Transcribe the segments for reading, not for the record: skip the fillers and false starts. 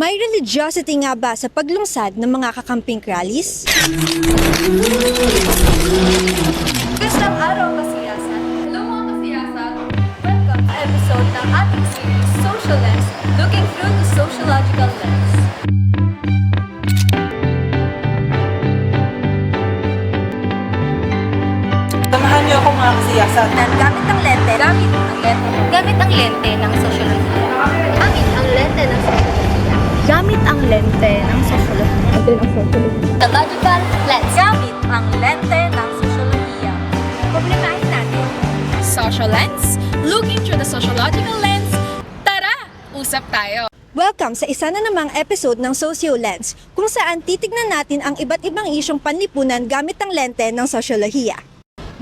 May religiosity nga ba sa paglungsad ng mga kakamping rallies? Gustang araw kasiyasan. Hello mga kasiyasan. Welcome sa episode ng ating series, Social Lens, looking through the sociological lens. Samahan niyo ako mga kasiyasan. Gamit ang lente. Gamit ang lente ng sosyolohiya. Gamit ang lente ng sosyolohiya. Gamit ang lente ng sosyolohiya. The logical lens. Gamit ang lente ng sosyolohiya. Problemahin natin. Social lens, looking through the sociological lens. Tara, usap tayo! Welcome sa isa na namang episode ng Socio Lens, kung saan titignan natin ang iba't ibang isyong panlipunan gamit ang lente ng sosyolohiya.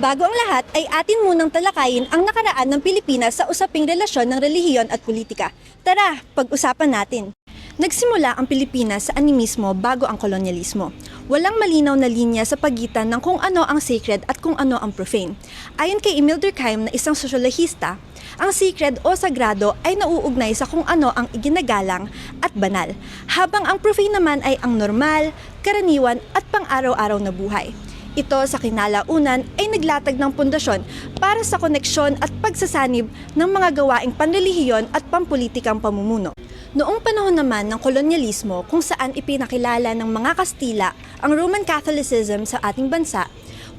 Bago ang lahat ay atin munang talakayin ang nakaraan ng Pilipinas sa usaping relasyon ng relihiyon at politika. Tara, pag-usapan natin. Nagsimula ang Pilipinas sa animismo bago ang kolonyalismo. Walang malinaw na linya sa pagitan ng kung ano ang sacred at kung ano ang profane. Ayon kay Emil Durkheim na isang sosyolohista, ang sacred o sagrado ay nauugnay sa kung ano ang iginagalang at banal, habang ang profane naman ay ang normal, karaniwan at pang-araw-araw na buhay. Ito sa kinalaunan ay naglatag ng pundasyon para sa koneksyon at pagsasanib ng mga gawaing panrelihiyon at pampulitikang pamumuno. Noong panahon naman ng kolonyalismo kung saan ipinakilala ng mga Kastila ang Roman Catholicism sa ating bansa,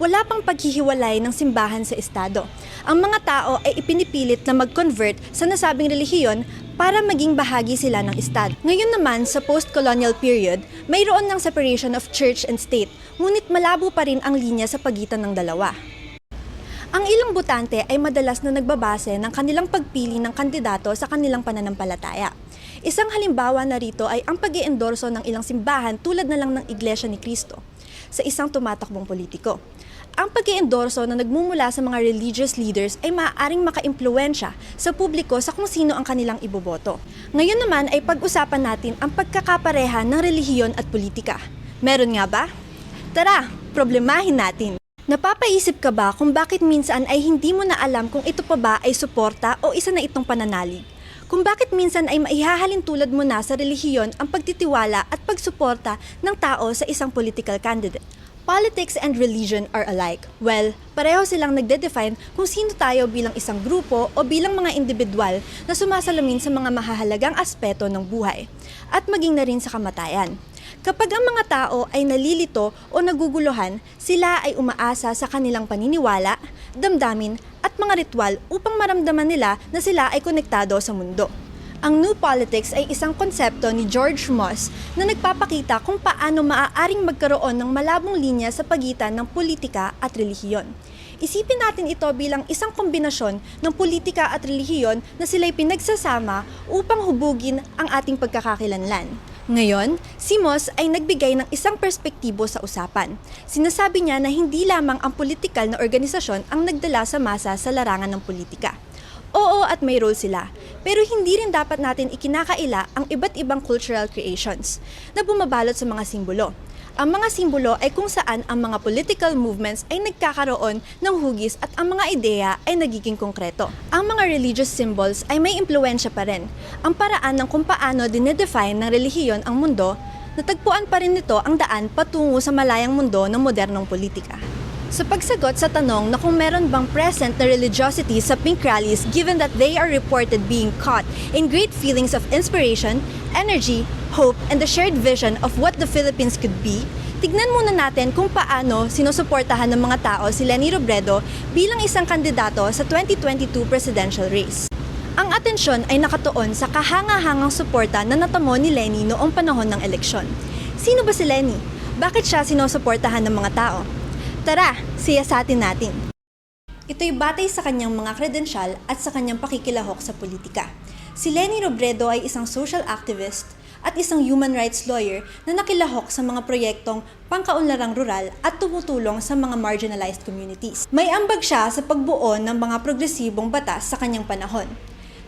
wala pang paghihiwalay ng simbahan sa estado. Ang mga tao ay ipinipilit na mag-convert sa nasabing relihiyon para maging bahagi sila ng estado. Ngayon naman sa post-colonial period, mayroon ng separation of church and state, ngunit malabo pa rin ang linya sa pagitan ng dalawa. Ang ilang botante ay madalas na nagbabase ng kanilang pagpili ng kandidato sa kanilang pananampalataya. Isang halimbawa na rito ay ang pag-iendorso ng ilang simbahan tulad na lang ng Iglesia ni Cristo sa isang tumatakbong politiko. Ang pag-iendorso na nagmumula sa mga religious leaders ay maaaring makaimpluwensya sa publiko sa kung sino ang kanilang iboboto. Ngayon naman ay pag-usapan natin ang pagkakapareha ng relihiyon at politika. Meron nga ba? Tara, problemahin natin. Napapaisip ka ba kung bakit minsan ay hindi mo na alam kung ito pa ba ay suporta o isa na itong pananalig? Kung bakit minsan ay maihahalin tulad mo na sa relihiyon ang pagtitiwala at pagsuporta ng tao sa isang political candidate? Politics and religion are alike. Well, pareho silang nagde-define kung sino tayo bilang isang grupo o bilang mga individual na sumasalamin sa mga mahahalagang aspeto ng buhay at maging na rin sa kamatayan. Kapag ang mga tao ay nalilito o naguguluhan, sila ay umaasa sa kanilang paniniwala, damdamin at mga ritual upang maramdaman nila na sila ay konektado sa mundo. Ang New Politics ay isang konsepto ni George Moss na nagpapakita kung paano maaaring magkaroon ng malabong linya sa pagitan ng politika at relihiyon. Isipin natin ito bilang isang kombinasyon ng politika at relihiyon na sila'y pinagsasama upang hubugin ang ating pagkakakilanlan. Ngayon, si Moss ay nagbigay ng isang perspektibo sa usapan. Sinasabi niya na hindi lamang ang politikal na organisasyon ang nagdala sa masa sa larangan ng politika. Oo, at may role sila. Pero hindi rin dapat natin ikinakaila ang iba't ibang cultural creations na bumabalot sa mga simbolo. Ang mga simbolo ay kung saan ang mga political movements ay nagkakaroon ng hugis at ang mga ideya ay nagiging konkreto. Ang mga religious symbols ay may impluwensya pa rin. Ang paraan ng kung paano dinedefine ng relihiyon ang mundo, natagpuan pa rin nito ang daan patungo sa malayang mundo ng modernong politika. Sa pagsagot sa tanong na kung meron bang present na religiosity sa pink rallies given that they are reported being caught in great feelings of inspiration, energy, hope, and the shared vision of what the Philippines could be, tignan muna natin kung paano sinusuportahan ng mga tao si Leni Robredo bilang isang kandidato sa 2022 presidential race. Ang atensyon ay nakatuon sa kahanga-hangang suporta na natamo ni Leni noong panahon ng eleksyon. Sino ba si Leni? Bakit siya sinusuportahan ng mga tao? Tara, siyasatin natin. Ito'y batay sa kanyang mga kredensyal at sa kanyang pakikilahok sa politika. Si Leni Robredo ay isang social activist at isang human rights lawyer na nakilahok sa mga proyektong pangkaunlarang rural at tumutulong sa mga marginalized communities. May ambag siya sa pagbuo ng mga progresibong batas sa kanyang panahon.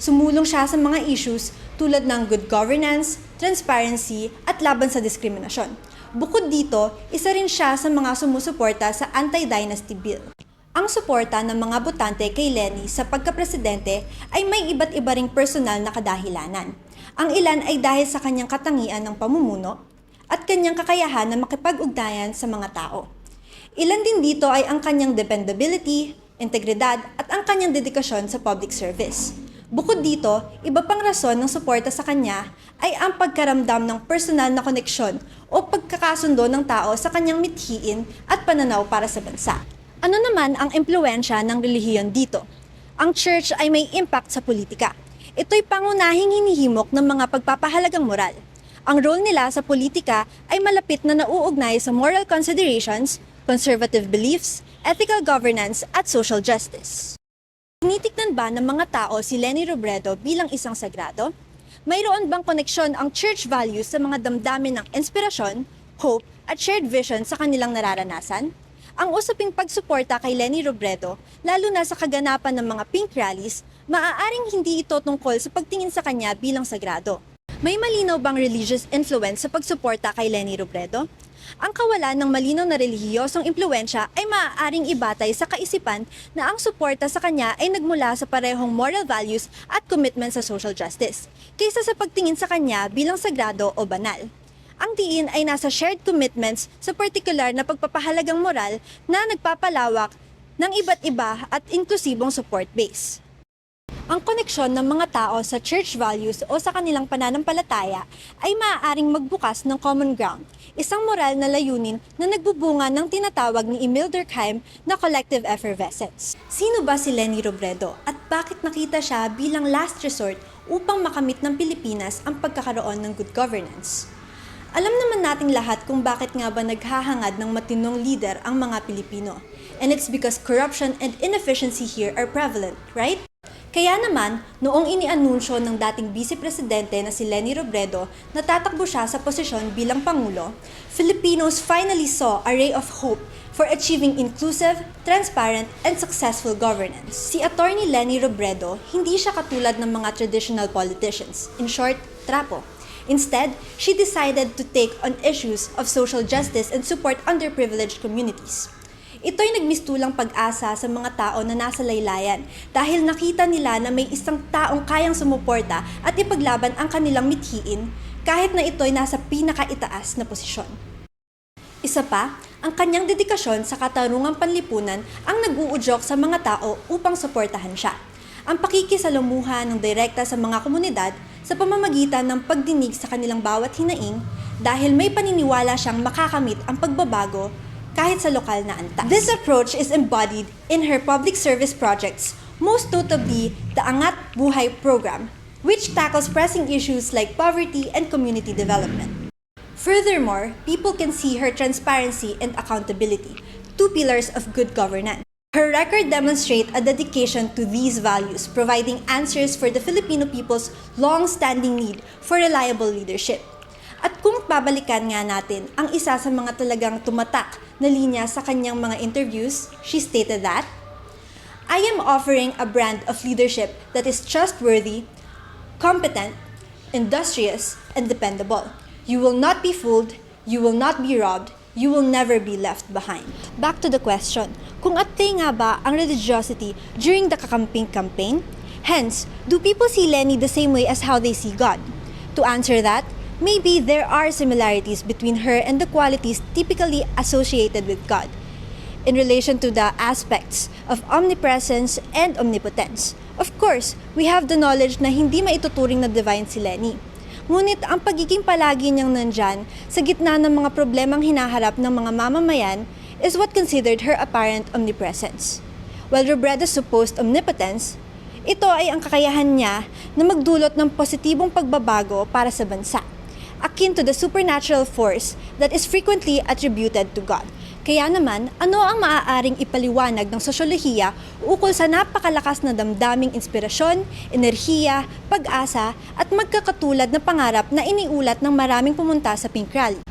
Sumulong siya sa mga issues tulad ng good governance, transparency at laban sa diskriminasyon. Bukod dito, isa rin siya sa mga sumusuporta sa anti-dynasty bill. Ang suporta ng mga botante kay Leni sa pagkapresidente ay may iba't iba ring personal na kadahilanan. Ang ilan ay dahil sa kanyang katangian ng pamumuno at kanyang kakayahan na makipag-ugnayan sa mga tao. Ilan din dito ay ang kanyang dependability, integridad at ang kanyang dedikasyon sa public service. Bukod dito, iba pang rason ng suporta sa kanya ay ang pagkaramdam ng personal na koneksyon o pagkakasundo ng tao sa kanyang mithiin at pananaw para sa bansa. Ano naman ang impluwensya ng relihiyon dito? Ang church ay may impact sa politika. Ito'y pangunahing hinihimok ng mga pagpapahalagang moral. Ang role nila sa politika ay malapit na nauugnay sa moral considerations, conservative beliefs, ethical governance at social justice. Tinitignan ba ng mga tao si Leni Robredo bilang isang sagrado? Mayroon bang koneksyon ang church values sa mga damdamin ng inspirasyon, hope, at shared vision sa kanilang nararanasan? Ang usaping pagsuporta kay Leni Robredo, lalo na sa kaganapan ng mga pink rallies, maaaring hindi ito tungkol sa pagtingin sa kanya bilang sagrado. May malinaw bang religious influence sa pagsuporta kay Leni Robredo? Ang kawalan ng malinaw na relihiyosong impluwensya ay maaaring ibatay sa kaisipan na ang suporta sa kanya ay nagmula sa parehong moral values at commitment sa social justice, kaysa sa pagtingin sa kanya bilang sagrado o banal. Ang diin ay nasa shared commitments sa partikular na pagpapahalagang moral na nagpapalawak ng iba't iba at inklusibong support base. Ang koneksyon ng mga tao sa church values o sa kanilang pananampalataya ay maaaring magbukas ng common ground, isang moral na layunin na nagbubunga ng tinatawag ni Emile Durkheim na collective effervescence. Sino ba si Leni Robredo at bakit nakita siya bilang last resort upang makamit ng Pilipinas ang pagkakaroon ng good governance? Alam naman nating lahat kung bakit nga ba naghahangad ng matinong leader ang mga Pilipino. And it's because corruption and inefficiency here are prevalent, right? Kaya naman, noong inianunsyo ng dating Vice Presidente na si Leni Robredo na tatakbo siya sa posisyon bilang Pangulo, Filipinos finally saw a ray of hope for achieving inclusive, transparent, and successful governance. Si Attorney Leni Robredo, hindi siya katulad ng mga traditional politicians, in short, trapo. Instead, she decided to take on issues of social justice and support underprivileged communities. Ito'y nagmistulang pag-asa sa mga tao na nasa laylayan dahil nakita nila na may isang taong kayang sumuporta at ipaglaban ang kanilang mithiin kahit na ito'y nasa pinakaitaas na posisyon. Isa pa, ang kanyang dedikasyon sa katarungang panlipunan ang nag-uudyok sa mga tao upang suportahan siya. Ang pakikisalamuha ng direkta sa mga komunidad sa pamamagitan ng pagdinig sa kanilang bawat hinaing dahil may paniniwala siyang makakamit ang pagbabago kahit sa lokal na antas. This approach is embodied in her public service projects, most notably the Angat Buhay program, which tackles pressing issues like poverty and community development. Furthermore, people can see her transparency and accountability, two pillars of good governance. Her record demonstrates a dedication to these values, providing answers for the Filipino people's long-standing need for reliable leadership. At kung babalikan nga natin ang isa sa mga talagang tumatak na linya sa kanyang mga interviews, she stated that, "I am offering a brand of leadership that is trustworthy, competent, industrious, and dependable. You will not be fooled, you will not be robbed, you will never be left behind." Back to the question, kung atay nga ba ang religiosity during the Kakamping campaign? Hence, do people see Leni the same way as how they see God? To answer that, maybe there are similarities between her and the qualities typically associated with God in relation to the aspects of omnipresence and omnipotence. Of course, we have the knowledge na hindi maituturing na divine si Leni. Ngunit ang pagiging palagi niyang nandyan sa gitna ng mga problemang hinaharap ng mga mamamayan is what considered her apparent omnipresence. While Robredo's supposed omnipotence, ito ay ang kakayahan niya na magdulot ng positibong pagbabago para sa bansa, akin to the supernatural force that is frequently attributed to God. Kaya naman, ano ang maaaring ipaliwanag ng sosyolohiya ukol sa napakalakas na damdaming inspirasyon, enerhiya, pag-asa at magkakatulad na pangarap na iniulat ng maraming pumunta sa Pink Rally?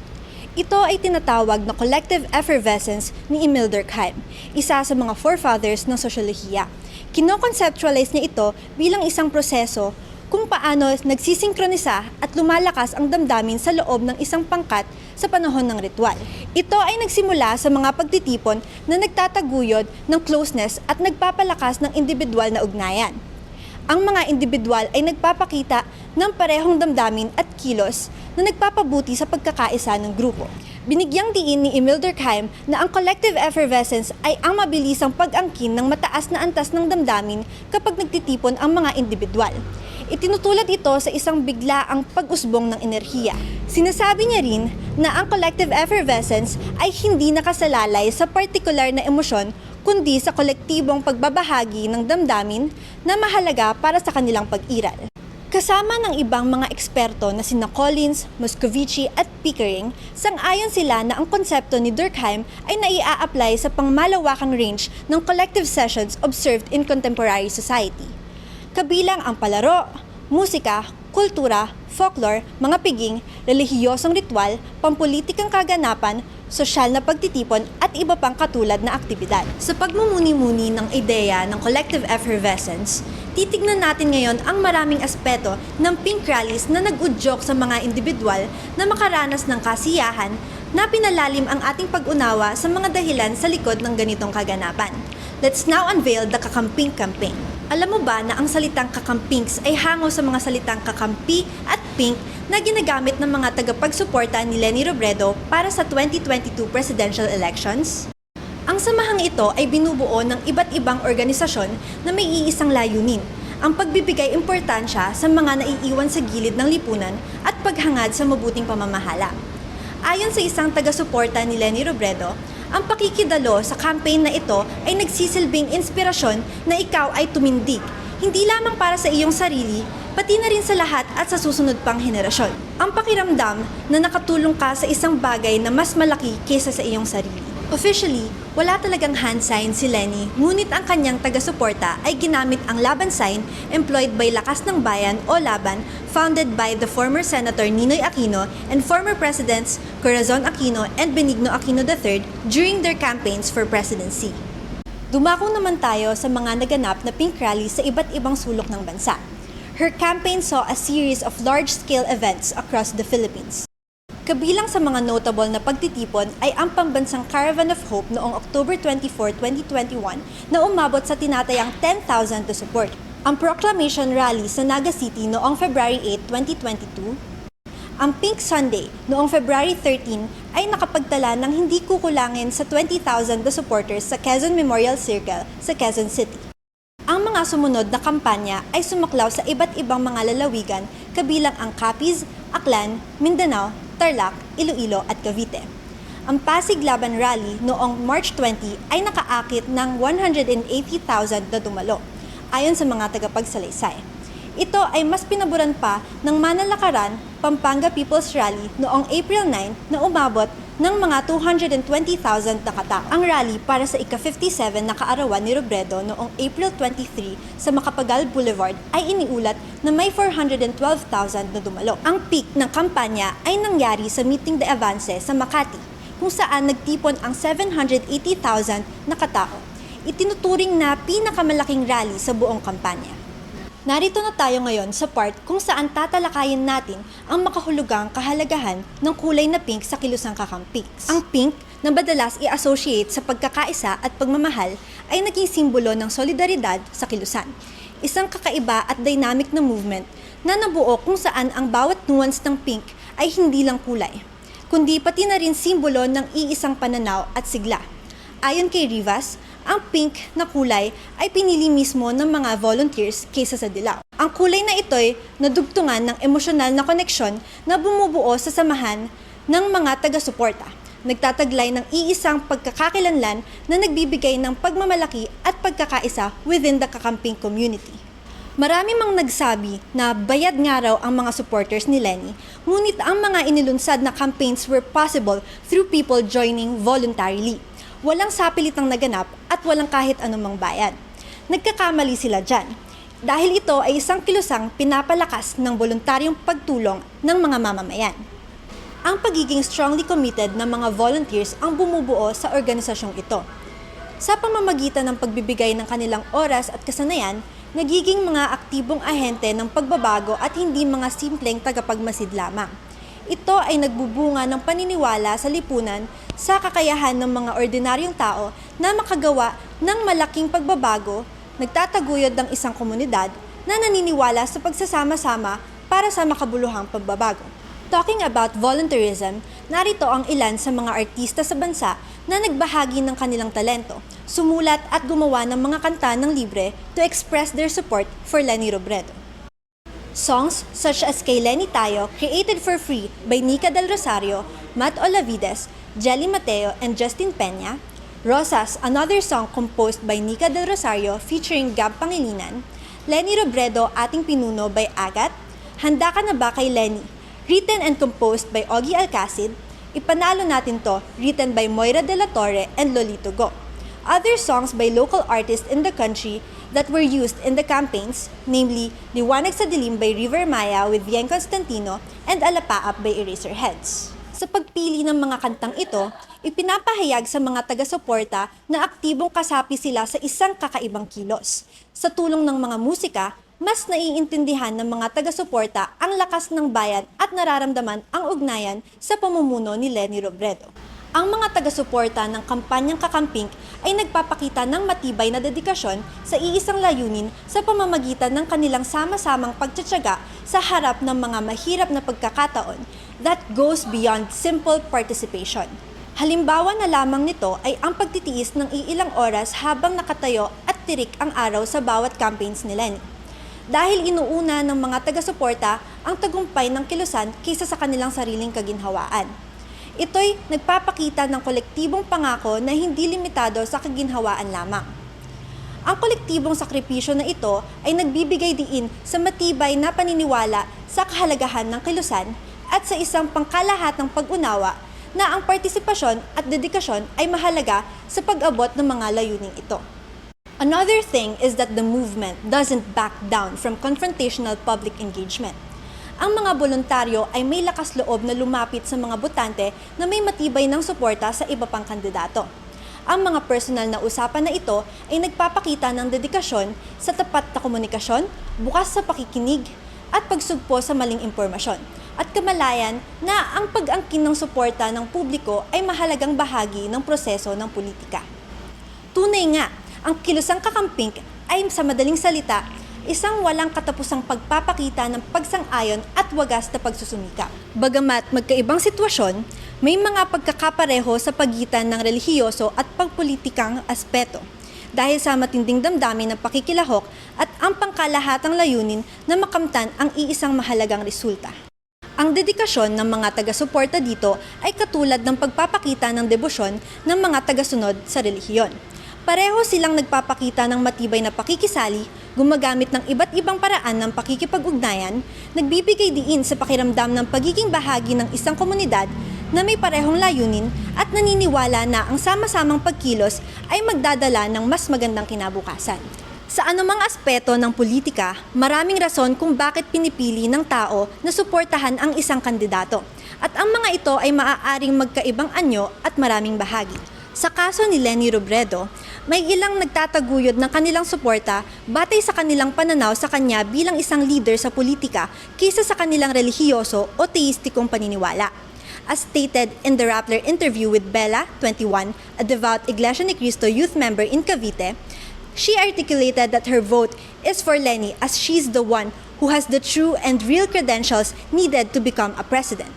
Ito ay tinatawag na collective effervescence ni Emile Durkheim, isa sa mga forefathers ng sosyolohiya. Kino-conceptualize niya ito bilang isang proseso kung paano nagsisinkronisa at lumalakas ang damdamin sa loob ng isang pangkat sa panahon ng ritual. Ito ay nagsimula sa mga pagtitipon na nagtataguyod ng closeness at nagpapalakas ng individual na ugnayan. Ang mga individual ay nagpapakita ng parehong damdamin at kilos na nagpapabuti sa pagkakaisa ng grupo. Binigyang diin ni Emil Durkheim na ang collective effervescence ay ang mabilisang pag-angkin ng mataas na antas ng damdamin kapag nagtitipon ang mga individual. Itinutulad ito sa isang biglaang pag-usbong ng enerhiya. Sinasabi niya rin na ang collective effervescence ay hindi nakasalalay sa partikular na emosyon kundi sa kolektibong pagbabahagi ng damdamin na mahalaga para sa kanilang pag-iral. Kasama ng ibang mga eksperto na sina Collins, Moscovici at Pickering, sang-ayon sila na ang konsepto ni Durkheim ay naia-apply sa pangmalawakang range ng collective sessions observed in contemporary society. Kabilang ang palaro, musika, kultura, folklore, mga piging, relihiyosong ritual, pampulitikang kaganapan, sosyal na pagtitipon at iba pang katulad na aktibidad. Sa pagmumuni-muni ng ideya ng collective effervescence, titignan natin ngayon ang maraming aspeto ng pink rallies na nag-udyok sa mga individual na makaranas ng kasiyahan na pinalalim ang ating pag-unawa sa mga dahilan sa likod ng ganitong kaganapan. Let's now unveil the Kakamping Campaign. Alam mo ba na ang salitang kakampings ay hango sa mga salitang kakampi at pink na ginagamit ng mga tagapagsuporta ni Leni Robredo para sa 2022 presidential elections? Ang samahang ito ay binubuo ng iba't ibang organisasyon na may iisang layunin, ang pagbibigay importansya sa mga naiiwan sa gilid ng lipunan at paghangad sa mabuting pamamahala. Ayon sa isang taga-suporta ni Leni Robredo, ang pakikidalo sa campaign na ito ay nagsisilbing inspirasyon na ikaw ay tumindig, hindi lamang para sa iyong sarili, pati na rin sa lahat at sa susunod pang henerasyon. Ang pakiramdam na nakatulong ka sa isang bagay na mas malaki kaysa sa iyong sarili. Officially, wala talagang hand sign si Leni, ngunit ang kanyang taga-suporta ay ginamit ang laban sign employed by Lakas ng Bayan o Laban, founded by the former Senator Ninoy Aquino and former Presidents Corazon Aquino and Benigno Aquino III during their campaigns for presidency. Dumako naman tayo sa mga naganap na pink rally sa iba't ibang sulok ng bansa. Her campaign saw a series of large-scale events across the Philippines. Kabilang sa mga notable na pagtitipon ay ang pambansang Caravan of Hope noong October 24, 2021 na umabot sa tinatayang 10,000 to support. Ang Proclamation Rally sa Naga City noong February 8, 2022. Ang Pink Sunday noong February 13 ay nakapagtala ng hindi kukulangin sa 20,000 na supporters sa Quezon Memorial Circle sa Quezon City. Ang mga sumunod na kampanya ay sumaklaw sa iba't ibang mga lalawigan kabilang ang Capiz, Aklan, Mindanao, Tarlac, Iloilo at Cavite. Ang Pasig Laban Rally noong March 20 ay nakaakit ng 180,000 na dumalo, ayon sa mga tagapagsalaysay. Ito ay mas pinaburan pa ng Manalakaran, Pampanga People's Rally noong April 9 na umabot ng mga 220,000 na katao. Ang rally para sa ika-57 na kaarawan ni Robredo noong April 23 sa Macapagal Boulevard ay iniulat na may 412,000 na dumalo. Ang peak ng kampanya ay nangyari sa Meeting de Avance sa Makati, kung saan nagtipon ang 780,000 na katao. Itinuturing na pinakamalaking rally sa buong kampanya. Narito na tayo ngayon sa part kung saan tatalakayin natin ang makahulugang kahalagahan ng kulay na pink sa kilusang kakampings. Ang pink na madalas i-associate sa pagkakaisa at pagmamahal ay naging simbolo ng solidaridad sa kilusan. Isang kakaiba at dynamic na movement na nabuo kung saan ang bawat nuance ng pink ay hindi lang kulay, kundi pati na rin simbolo ng iisang pananaw at sigla. Ayon kay Rivas, ang pink na kulay ay pinili mismo ng mga volunteers kaysa sa dilaw. Ang kulay na ito'y nadugtungan ng emosyonal na koneksyon na bumubuo sa samahan ng mga taga-suporta, nagtataglay ng iisang pagkakakilanlan na nagbibigay ng pagmamalaki at pagkakaisa within the kakamping community. Marami mang nagsabi na bayad nga raw ang mga supporters ni Leni, ngunit ang mga inilunsad na campaigns were possible through people joining voluntarily. Walang sapilitang naganap at walang kahit anumang bayad. Nagkakamali sila dyan, dahil ito ay isang kilusang pinapalakas ng voluntaryong pagtulong ng mga mamamayan. Ang pagiging strongly committed ng mga volunteers ang bumubuo sa organisasyong ito. Sa pamamagitan ng pagbibigay ng kanilang oras at kasanayan, nagiging mga aktibong ahente ng pagbabago at hindi mga simpleng tagapagmasid lamang. Ito ay nagbubunga ng paniniwala sa lipunan sa kakayahan ng mga ordinaryong tao na makagawa ng malaking pagbabago, nagtataguyod ng isang komunidad, na naniniwala sa pagsasama-sama para sa makabuluhang pagbabago. Talking about volunteerism, narito ang ilan sa mga artista sa bansa na nagbahagi ng kanilang talento, sumulat at gumawa ng mga kanta ng libre to express their support for Leni Robredo. Songs such as Kay Leni Tayo, created for free by Nika Del Rosario, Matt Olavides, Jelly Mateo, and Justin Peña. Rosas, another song composed by Nika Del Rosario featuring Gab Pangilinan. Leni Robredo, Ating Pinuno by Agat. Handa Ka Na Ba Kay Leni, written and composed by Ogie Alcacid. Ipanalo Natin To, written by Moira De La Torre and Lolito Go. Other songs by local artists in the country that were used in the campaigns, namely Liwanag sa Dilim by River Maya with Bien Constantino and Alapaap by Eraserheads. Sa pagpili ng mga kantang ito, ipinapahayag sa mga taga-suporta na aktibong kasapi sila sa isang kakaibang kilos. Sa tulong ng mga musika, mas naiintindihan ng mga taga-suporta ang lakas ng bayan at nararamdaman ang ugnayan sa pamumuno ni Leni Robredo. Ang mga taga-suporta ng kampanyang Kakampink ay nagpapakita ng matibay na dedikasyon sa iisang layunin sa pamamagitan ng kanilang sama-samang pagtitiyaga sa harap ng mga mahirap na pagkakataon that goes beyond simple participation. Halimbawa na lamang nito ay ang pagtitiis ng iilang oras habang nakatayo at tirik ang araw sa bawat campaigns ni Leni. Dahil inuuna ng mga taga-suporta ang tagumpay ng kilusan kaysa sa kanilang sariling kaginhawaan. Ito'y nagpapakita ng kolektibong pangako na hindi limitado sa kaginhawaan lamang. Ang kolektibong sakripisyo na ito ay nagbibigay diin sa matibay na paniniwala sa kahalagahan ng kilusan at sa isang pangkalahatang pag-unawa na ang partisipasyon at dedikasyon ay mahalaga sa pag-abot ng mga layuning ito. Another thing is that the movement doesn't back down from confrontational public engagement. Ang mga voluntaryo ay may lakas loob na lumapit sa mga botante na may matibay ng suporta sa iba pang kandidato. Ang mga personal na usapan na ito ay nagpapakita ng dedikasyon sa tapat na komunikasyon, bukas sa pakikinig, at pagsugpo sa maling impormasyon, at kamalayan na ang pag-angkin ng suporta ng publiko ay mahalagang bahagi ng proseso ng politika. Tunay nga, ang kilusang Kakampink ay sa madaling salita, isang walang katapusang pagpapakita ng pagsang-ayon at wagas na pagsusumikap. Bagamat magkaibang sitwasyon, may mga pagkakapareho sa pagitan ng relihiyoso at pagpolitikang aspeto dahil sa matinding damdamin ng pakikilahok at ang pangkalahatang layunin na makamtan ang iisang mahalagang resulta. Ang dedikasyon ng mga taga-suporta dito ay katulad ng pagpapakita ng debosyon ng mga tagasunod sa relihiyon. Pareho silang nagpapakita ng matibay na pakikisali, gumagamit ng iba't ibang paraan ng pakikipag-ugnayan, nagbibigay diin sa pakiramdam ng pagiging bahagi ng isang komunidad na may parehong layunin at naniniwala na ang sama-samang pagkilos ay magdadala ng mas magandang kinabukasan. Sa anumang aspeto ng politika, maraming rason kung bakit pinipili ng tao na suportahan ang isang kandidato. At ang mga ito ay maaaring magkaibang anyo at maraming bahagi. Sa kaso ni Leni Robredo, may ilang nagtataguyod ng kanilang suporta batay sa kanilang pananaw sa kanya bilang isang leader sa politika kaysa sa kanilang relihiyoso o teistikong paniniwala. As stated in the Rappler interview with Bella, 21, a devout Iglesia Ni Cristo youth member in Cavite, she articulated that her vote is for Leni as she's the one who has the true and real credentials needed to become a president.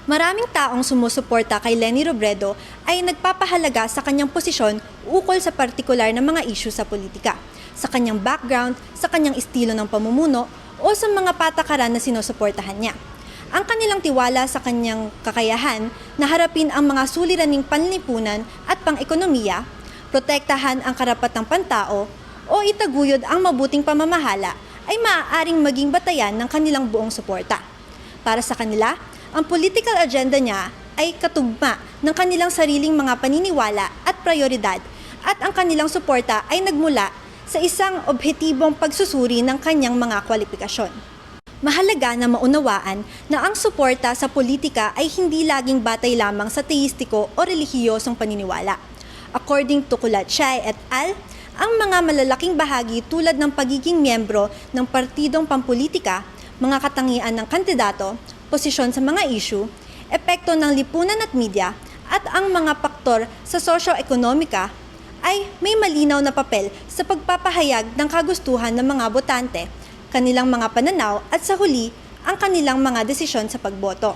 Maraming taong sumusuporta kay Leni Robredo ay nagpapahalaga sa kanyang posisyon ukol sa partikular na mga issue sa politika, sa kanyang background, sa kanyang estilo ng pamumuno, o sa mga patakaran na sinusuportahan niya. Ang kanilang tiwala sa kanyang kakayahan na harapin ang mga suliraning panlipunan at pang-ekonomiya, protektahan ang karapatang pantao, o itaguyod ang mabuting pamamahala ay maaaring maging batayan ng kanilang buong suporta. Para sa kanila, ang political agenda niya ay katugma ng kanilang sariling mga paniniwala at prioridad at ang kanilang suporta ay nagmula sa isang objetibong pagsusuri ng kanyang mga kwalifikasyon. Mahalaga na maunawaan na ang suporta sa politika ay hindi laging batay lamang sa teistiko o relihiyosong paniniwala. According to Kulatchay et al., ang mga malalaking bahagi tulad ng pagiging miyembro ng partidong pampolitika, mga katangian ng kandidato, posisyon sa mga issue, epekto ng lipunan at media, at ang mga faktor sa sosyo-ekonomika ay may malinaw na papel sa pagpapahayag ng kagustuhan ng mga botante kanilang mga pananaw at sa huli, ang kanilang mga desisyon sa pagboto.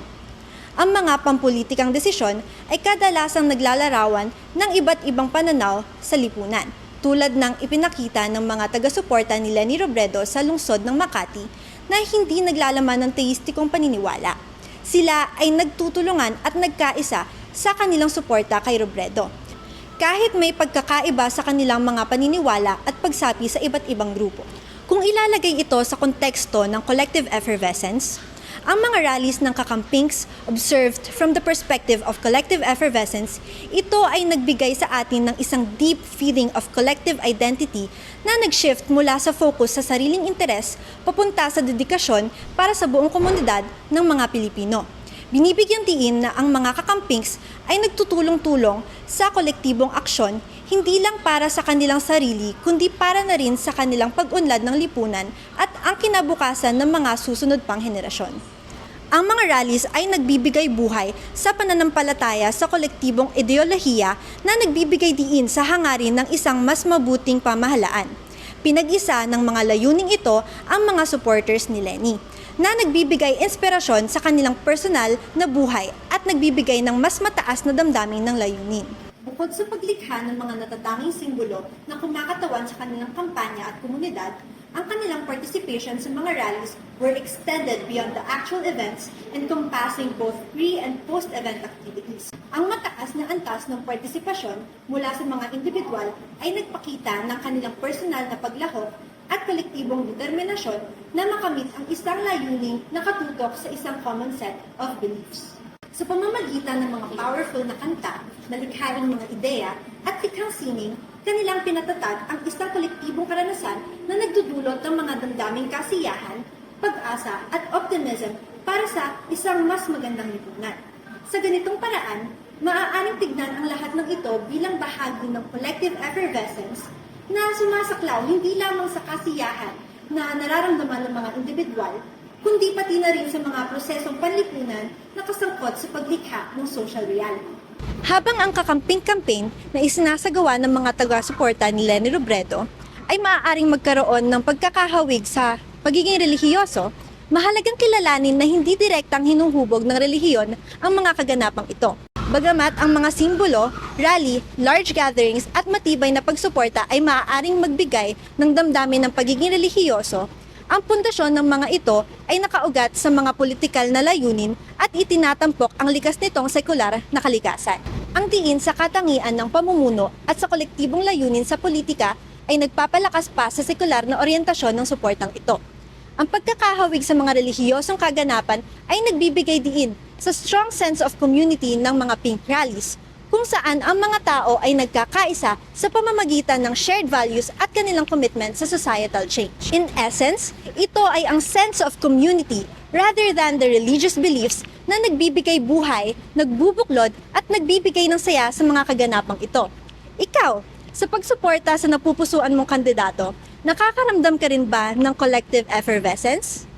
Ang mga pampulitikang desisyon ay kadalasang naglalarawan ng iba't ibang pananaw sa lipunan, tulad ng ipinakita ng mga taga-suporta ni Leni Robredo sa lungsod ng Makati na hindi naglalaman ng teistikong paniniwala. Sila ay nagtutulungan at nagkaisa sa kanilang suporta kay Robredo. Kahit may pagkakaiba sa kanilang mga paniniwala at pagsapi sa iba't ibang grupo. Kung ilalagay ito sa konteksto ng collective effervescence, ang mga rallies ng kakampings observed from the perspective of collective effervescence, ito ay nagbigay sa atin ng isang deep feeling of collective identity na nag-shift mula sa focus sa sariling interes papunta sa dedikasyon para sa buong komunidad ng mga Pilipino. Binibigyan diin na ang mga kakampings ay nagtutulong-tulong sa kolektibong aksyon hindi lang para sa kanilang sarili kundi para na rin sa kanilang pag-unlad ng lipunan at ang kinabukasan ng mga susunod pang henerasyon. Ang mga rallies ay nagbibigay buhay sa pananampalataya sa kolektibong ideolohiya na nagbibigay diin sa hangarin ng isang mas mabuting pamahalaan. Pinag-isa ng mga layuning ito ang mga supporters ni Leni, na nagbibigay inspirasyon sa kanilang personal na buhay at nagbibigay ng mas mataas na damdamin ng layunin. Bukod sa paglikha ng mga natatanging simbolo na kumakatawan sa kanilang kampanya at komunidad, ang kanilang participation sa mga rallies were extended beyond the actual events encompassing both pre- and post-event activities. Ang mataas na antas ng partisipasyon mula sa mga individual ay nagpakita ng kanilang personal na paglahok at kolektibong determinasyon na makamit ang isang layuning na katutok sa isang common set of beliefs. Sa pamamagitan ng mga powerful na kanta, nalikhaing mga ideya at likhang sining, kanilang pinatatag ang isang kolektibong karanasan na nagdudulot ng mga damdaming kasiyahan, pag-asa at optimism para sa isang mas magandang lipunan. Sa ganitong paraan, maaaring tignan ang lahat ng ito bilang bahagi ng collective effervescence na sumasaklaw hindi lamang sa kasiyahan na nararamdaman ng mga individual, kundi pati na rin sa mga prosesong panlipunan na kasangkot sa paglikha ng social reality. Habang ang kakamping-campaign na isinasagawa ng mga taga-suporta ni Leni Robredo ay maaaring magkaroon ng pagkakahawig sa pagiging relihiyoso, mahalagang kilalanin na hindi direktang hinuhubog ng relihiyon ang mga kaganapang ito. Bagamat ang mga simbolo, rally, large gatherings at matibay na pagsuporta ay maaaring magbigay ng damdamin ng pagiging relihiyoso, ang pundasyon ng mga ito ay nakaugat sa mga politikal na layunin at itinatampok ang likas nitong sekular na kalikasan. Ang diin sa katangian ng pamumuno at sa kolektibong layunin sa politika ay nagpapalakas pa sa sekular na oryentasyon ng suportang ito. Ang pagkakahawig sa mga relihiyosong kaganapan ay nagbibigay diin sa strong sense of community ng mga pink rallies, kung saan ang mga tao ay nagkakaisa sa pamamagitan ng shared values at kanilang commitment sa societal change. In essence, ito ay ang sense of community rather than the religious beliefs na nagbibigay buhay, nagbubuklod at nagbibigay ng saya sa mga kaganapang ito. Ikaw, sa pagsuporta sa napupusuan mong kandidato, nakakaramdam ka rin ba ng collective effervescence?